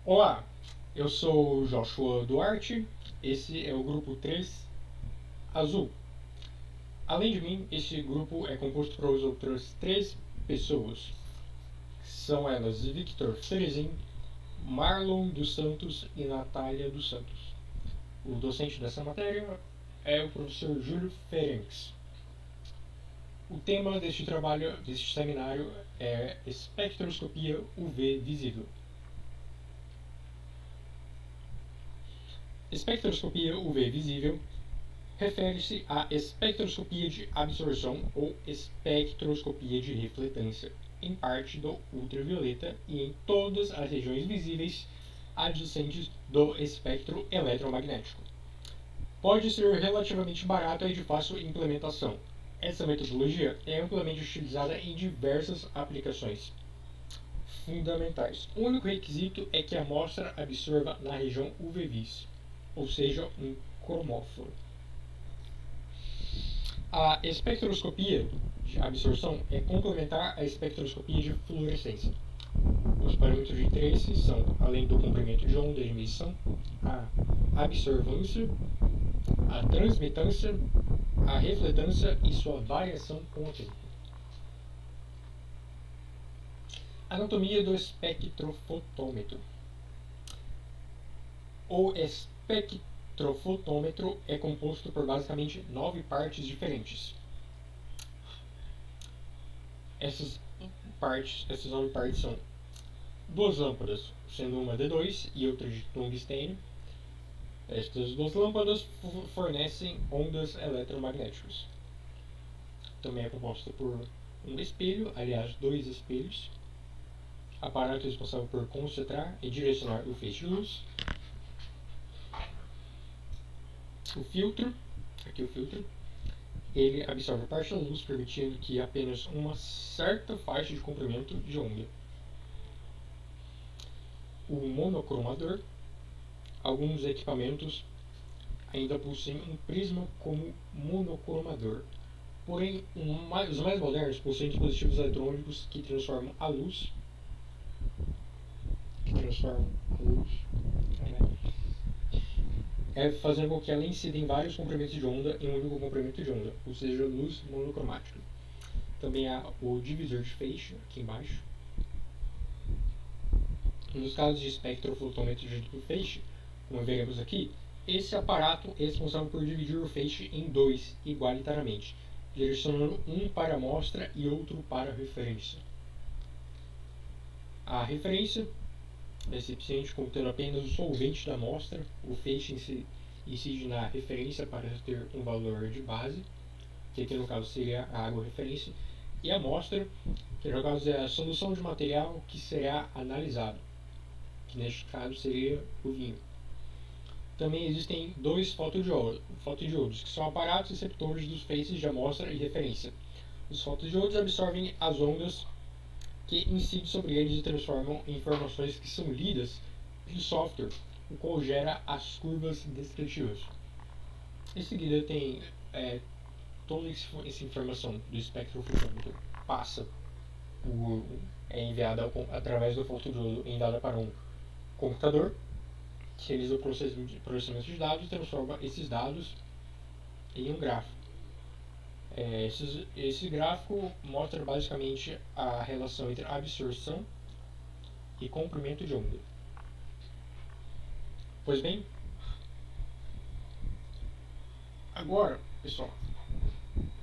Olá, eu sou Joshua Duarte, esse é o grupo 3 Azul. Além de mim, este grupo é composto por outras 3 pessoas. São elas Victor Ferezin, Marlon dos Santos e Natália dos Santos. O docente dessa matéria é o professor Júlio Ferencs. O tema deste seminário é espectroscopia UV visível. Espectroscopia UV visível refere-se à espectroscopia de absorção ou espectroscopia de refletância, em parte do ultravioleta e em todas as regiões visíveis adjacentes do espectro eletromagnético. Pode ser relativamente barata e de fácil implementação. Essa metodologia é amplamente utilizada em diversas aplicações fundamentais. O único requisito é que a amostra absorva na região UV-vis, ou seja, um cromóforo. A espectroscopia de absorção é complementar à espectroscopia de fluorescência. Os parâmetros de interesse são, além do comprimento de onda de emissão, a absorvância, a transmitância, a refletância e sua variação com o tempo. Anatomia do espectrofotômetro. O espectrofotômetro é composto por basicamente 9 partes diferentes. Essas 9 partes são 2 lâmpadas, sendo uma de 2 e outra de tungstênio. Estas 2 lâmpadas fornecem ondas eletromagnéticas. Também é composta por um espelho, aliás, 2 espelhos, aparato responsável por concentrar e direcionar o feixe de luz, o filtro, ele absorve parte da luz, permitindo que apenas uma certa faixa de comprimento de onda. O monocromador. Alguns equipamentos ainda possuem um prisma como monocromador, porém os mais modernos possuem dispositivos eletrônicos que transformam a luz fazendo com que ela incida em vários comprimentos de onda em um único comprimento de onda, ou seja, luz monocromática. Também há o divisor de feixe, aqui embaixo. Nos casos de espectrofotômetro de feixe, como veremos aqui, esse aparato é responsável por dividir o feixe em 2 igualitariamente, direcionando um para a amostra e outro para a referência. A referência é recipiente contendo apenas o solvente da amostra, o feixe incide na referência para ter um valor de base, que aqui no caso seria a água referência, e a amostra, que no caso é a solução de material que será analisado, que neste caso seria o vinho. Também existem 2 fotodiodos, que são aparatos receptores dos feixes de amostra e referência. Os fotodiodos absorvem as ondas que incidem sobre eles e transformam em informações que são lidas pelo software, o qual gera as curvas descritivas. Em seguida tem toda essa informação do espectrofotômetro é enviada através do fotodiodo, enviada para um computador, que realiza o processamento de dados e transforma esses dados em um gráfico. Esse gráfico mostra basicamente a relação entre absorção e comprimento de onda. Pois bem, agora, pessoal,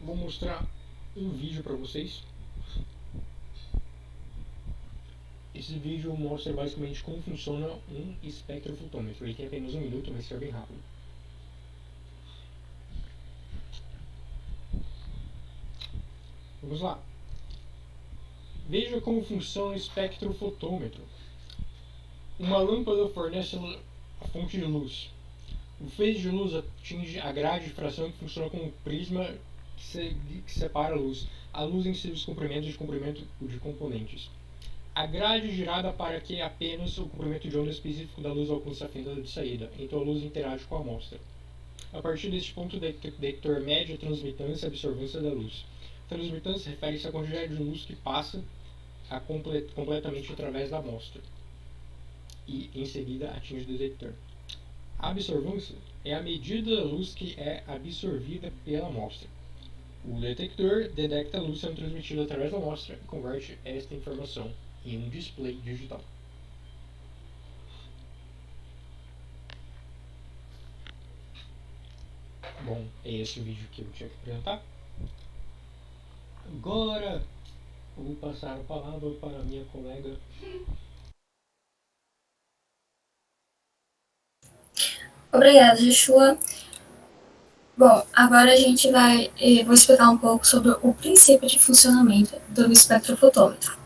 vou mostrar um vídeo para vocês. Esse vídeo mostra basicamente como funciona um espectrofotômetro. Ele tem apenas 1 minuto, mas será bem rápido. Vamos lá. Veja como funciona o espectrofotômetro. Uma lâmpada fornece a fonte de luz. O feixe de luz atinge a grade de difração que funciona como um prisma que separa a luz. A luz em seus comprimentos de componentes. A grade é girada para que apenas o comprimento de onda específico da luz alcance a fenda de saída, então a luz interage com a amostra. A partir deste ponto, o detector mede a transmitância e absorvância da luz. Transmitância refere-se à quantidade de luz que passa completamente através da amostra. e em seguida atinge o detector. A absorvância é a medida da luz que é absorvida pela amostra. O detector detecta a luz sendo transmitida através da amostra e converte esta informação em um display digital. Bom, é esse o vídeo que eu tinha que apresentar. Agora eu vou passar a palavra para a minha colega. Obrigada, Joshua. Bom, agora a gente vou explicar um pouco sobre o princípio de funcionamento do espectrofotômetro.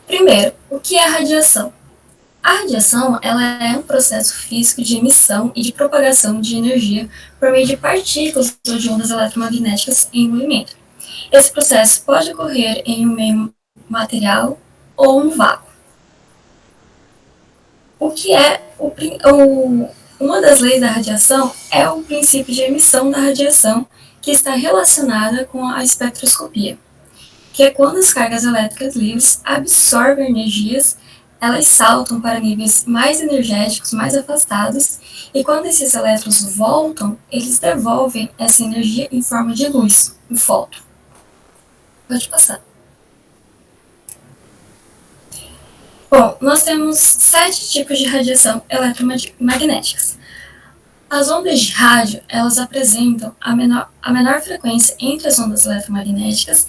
Primeiro, o que é radiação? A radiação ela é um processo físico de emissão e de propagação de energia por meio de partículas ou de ondas eletromagnéticas em movimento. Esse processo pode ocorrer em um meio material ou um vácuo. O que é uma das leis da radiação é o princípio de emissão da radiação, que está relacionada com a espectroscopia, que é quando as cargas elétricas livres absorvem energias, elas saltam para níveis mais energéticos, mais afastados, e quando esses elétrons voltam, eles devolvem essa energia em forma de luz, em fóton. Pode passar. Bom, nós temos 7 tipos de radiação eletromagnéticas. As ondas de rádio, elas apresentam a menor frequência entre as ondas eletromagnéticas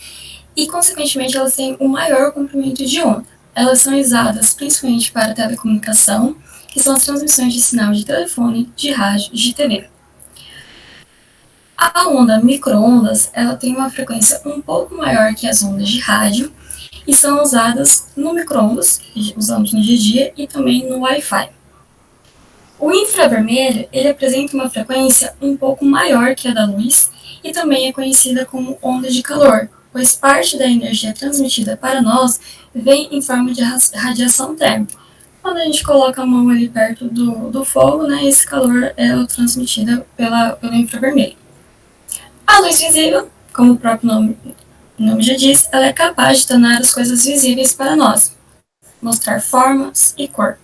e, consequentemente, elas têm um maior comprimento de onda. Elas são usadas principalmente para telecomunicação, que são as transmissões de sinal de telefone, de rádio e de TV. A onda micro-ondas, ela tem uma frequência um pouco maior que as ondas de rádio e são usadas no micro-ondas, que usamos no dia a dia, e também no Wi-Fi. O infravermelho, ele apresenta uma frequência um pouco maior que a da luz e também é conhecida como onda de calor, pois parte da energia transmitida para nós vem em forma de radiação térmica. Quando a gente coloca a mão ali perto do fogo, né, esse calor é transmitido pelo infravermelho. A luz visível, como o próprio nome já diz, ela é capaz de tornar as coisas visíveis para nós, mostrar formas e cor.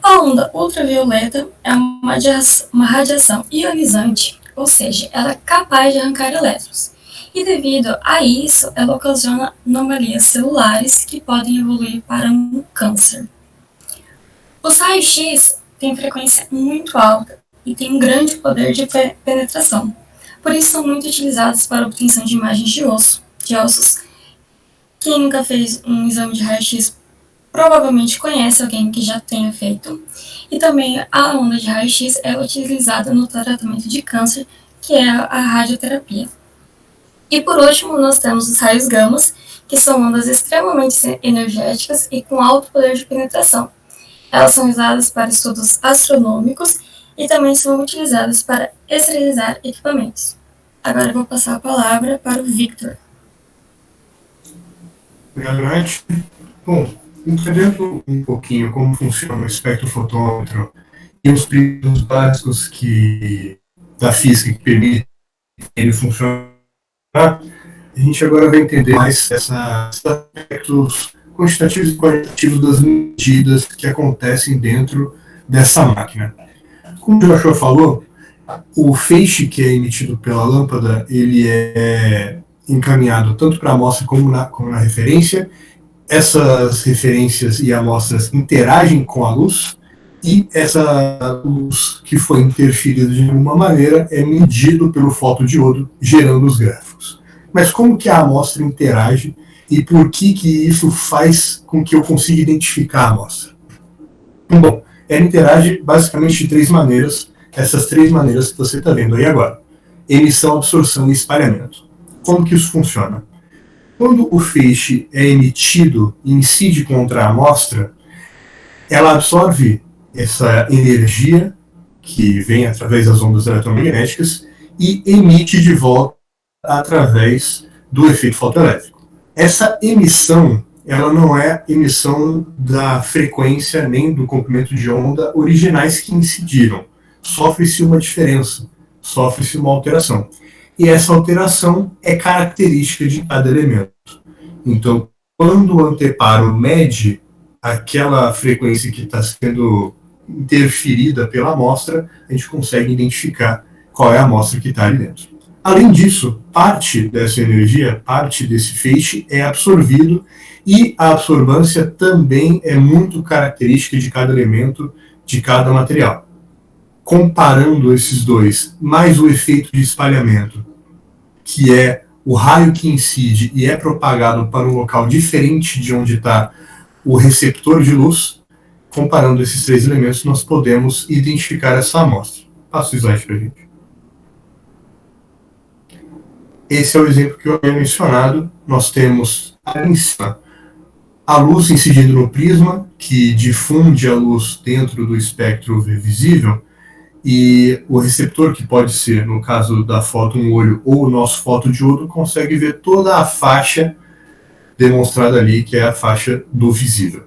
A onda ultravioleta é uma radiação ionizante, ou seja, ela é capaz de arrancar elétrons. E devido a isso, ela ocasiona anomalias celulares que podem evoluir para um câncer. Os raios-x têm frequência muito alta e têm um grande poder de penetração. Por isso são muito utilizados para a obtenção de imagens de ossos. Quem nunca fez um exame de raio-x provavelmente conhece alguém que já tenha feito. E também a onda de raio-x é utilizada no tratamento de câncer, que é a radioterapia. E por último, nós temos os raios gamas, que são ondas extremamente energéticas e com alto poder de penetração. Elas são usadas para estudos astronômicos e também são utilizadas para esterilizar equipamentos. Agora eu vou passar a palavra para o Victor. Obrigado, Nath. Bom, entendendo um pouquinho como funciona o espectrofotômetro e os princípios básicos da física que permitem ele funcionar, a gente agora vai entender mais esses aspectos quantitativos e qualitativos das medidas que acontecem dentro dessa máquina. Como o Joshua falou, o feixe que é emitido pela lâmpada, ele é encaminhado tanto para a amostra como na referência. Essas referências e amostras interagem com a luz e essa luz que foi interferida de alguma maneira é medido pelo fotodiodo, gerando os gráficos. Mas como que a amostra interage e por que isso faz com que eu consiga identificar a amostra? Bom, ela interage basicamente de 3 maneiras, essas 3 maneiras que você está vendo aí agora. Emissão, absorção e espalhamento. Como que isso funciona? Quando o feixe é emitido e incide contra a amostra, ela absorve essa energia que vem através das ondas eletromagnéticas e emite de volta através do efeito fotoelétrico. Essa emissão, ela não é emissão da frequência nem do comprimento de onda originais que incidiram. Sofre-se uma diferença, sofre-se uma alteração. E essa alteração é característica de cada elemento. Então, quando o anteparo mede aquela frequência que está sendo interferida pela amostra, a gente consegue identificar qual é a amostra que está ali dentro. Além disso, parte dessa energia, parte desse feixe é absorvido e a absorvância também é muito característica de cada elemento, de cada material. Comparando esses dois, mais o efeito de espalhamento, que é o raio que incide e é propagado para um local diferente de onde está o receptor de luz, comparando esses três elementos, nós podemos identificar essa amostra. Passa o slide para a gente. Esse é o exemplo que eu havia mencionado. Nós temos ali em cima a luz incidindo no prisma, que difunde a luz dentro do espectro UV visível, e o receptor, que pode ser, no caso da foto, um olho ou o nosso fotodiodo, consegue ver toda a faixa demonstrada ali, que é a faixa do visível.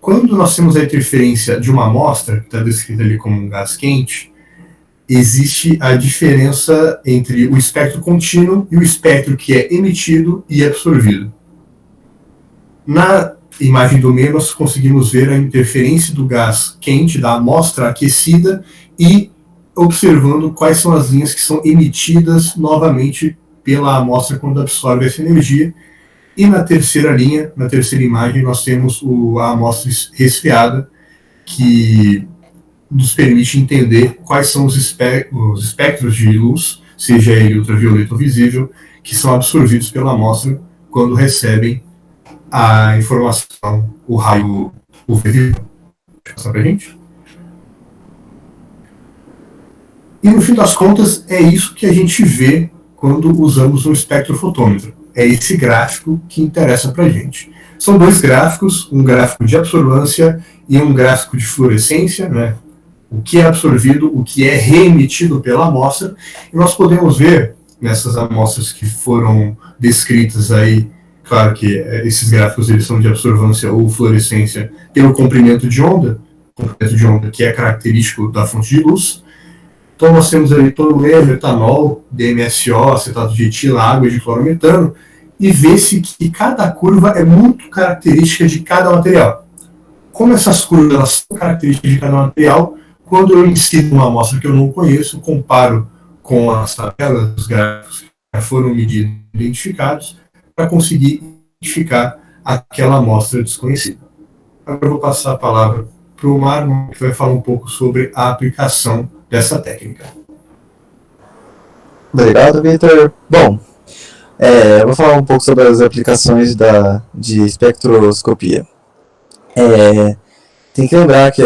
Quando nós temos a interferência de uma amostra, que está descrita ali como um gás quente, existe a diferença entre o espectro contínuo e o espectro que é emitido e absorvido. Na imagem do meio, nós conseguimos ver a interferência do gás quente, da amostra aquecida, e observando quais são as linhas que são emitidas novamente pela amostra quando absorve essa energia. E na terceira linha, na terceira imagem, nós temos a amostra resfriada, que nos permite entender quais são os espectros de luz, seja ele ultravioleta ou visível, que são absorvidos pela amostra quando recebem a informação, o raio UV. Deixa eu passar para a gente. E no fim das contas, é isso que a gente vê quando usamos um espectrofotômetro. É esse gráfico que interessa para a gente. São dois gráficos, um gráfico de absorvância e um gráfico de fluorescência, né? O que é absorvido, o que é reemitido pela amostra. E nós podemos ver nessas amostras que foram descritas aí, claro que esses gráficos eles são de absorvância ou fluorescência pelo comprimento de onda que é característico da fonte de luz. Então nós temos ali tolueno, etanol, DMSO, acetato de etila, água de clorometano, e vê-se que cada curva é muito característica de cada material. Como essas curvas elas são características de cada material, quando eu incido uma amostra que eu não conheço, comparo com as tabelas, os gráficos que já foram medidos e identificados, para conseguir identificar aquela amostra desconhecida. Agora eu vou passar a palavra para o Marlon, que vai falar um pouco sobre a aplicação dessa técnica. Obrigado, Victor. Bom, eu vou falar um pouco sobre as aplicações de espectroscopia. Tem que lembrar que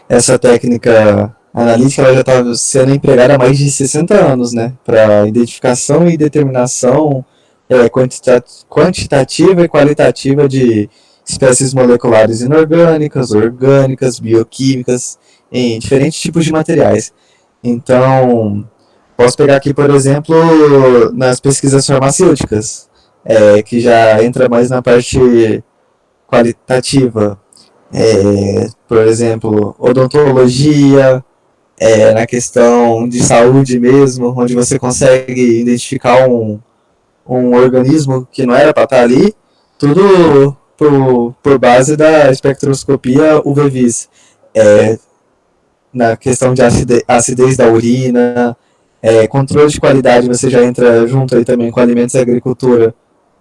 essa técnica analítica ela já está sendo empregada há mais de 60 anos, né, para identificação e determinação quantitativa e qualitativa de espécies moleculares inorgânicas, orgânicas, bioquímicas, em diferentes tipos de materiais. Então, posso pegar aqui, por exemplo, nas pesquisas farmacêuticas, que já entra mais na parte qualitativa. Por exemplo, odontologia, na questão de saúde mesmo, onde você consegue identificar um organismo que não era para estar ali, tudo por base da espectroscopia UV-Vis. Na questão de acidez da urina, controle de qualidade, você já entra junto aí também com alimentos e agricultura.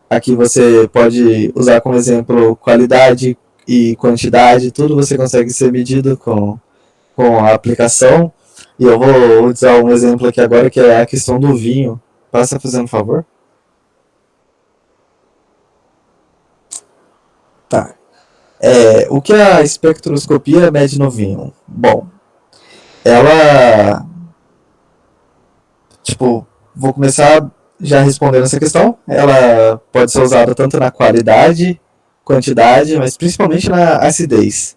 Aqui você pode usar como exemplo qualidade e quantidade, tudo você consegue ser medido com a aplicação. E eu vou usar um exemplo aqui agora, que é a questão do vinho. Passa fazendo um favor. Tá. O que a espectroscopia mede no vinho? Bom, ela... vou começar já respondendo essa questão. Ela pode ser usada tanto na qualidade, quantidade, mas principalmente na acidez.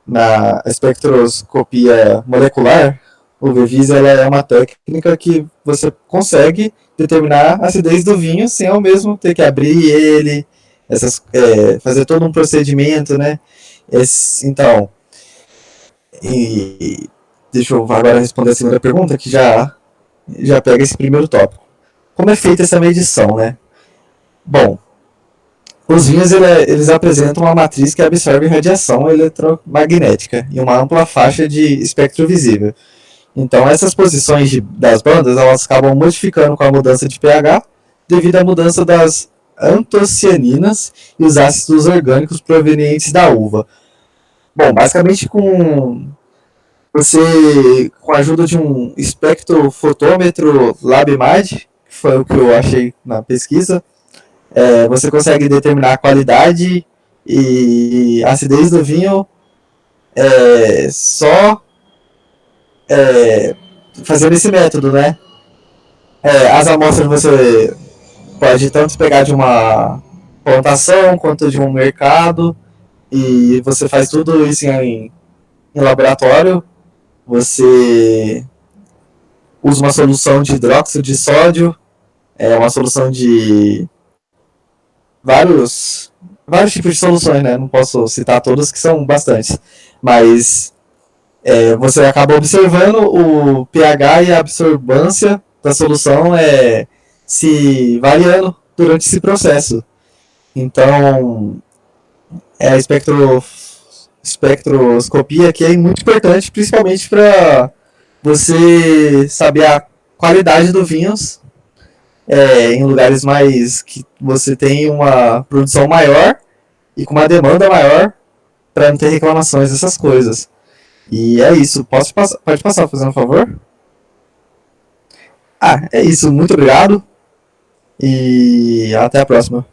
Na espectroscopia molecular, o UV-Vis é uma técnica que você consegue determinar a acidez do vinho sem ao mesmo ter que abrir ele, fazer todo um procedimento, né? Então, deixa eu agora responder a segunda pergunta, que já pega esse primeiro tópico. como é feita essa medição, né? Bom, os vinhos eles apresentam uma matriz que absorve radiação eletromagnética e uma ampla faixa de espectro visível. Então, essas posições das bandas elas acabam modificando com a mudança de pH devido à mudança das antocianinas e os ácidos orgânicos provenientes da uva. Bom, basicamente com a ajuda de um espectrofotômetro LabMAD, que foi o que eu achei na pesquisa, você consegue determinar a qualidade e acidez do vinho só fazendo esse método, né? As amostras você pode tanto pegar de uma plantação quanto de um mercado e você faz tudo isso em laboratório. Você usa uma solução de hidróxido de sódio, uma solução de vários tipos de soluções, né? Não posso citar todas, que são bastantes, mas você acaba observando o pH e a absorvância da solução se variando durante esse processo. Então, a espectroscopia aqui é muito importante, principalmente para você saber a qualidade do vinhos em lugares mais que você tem uma produção maior e com uma demanda maior para não ter reclamações dessas coisas. E é isso. Pode passar, fazendo um favor? É isso. Muito obrigado e até a próxima.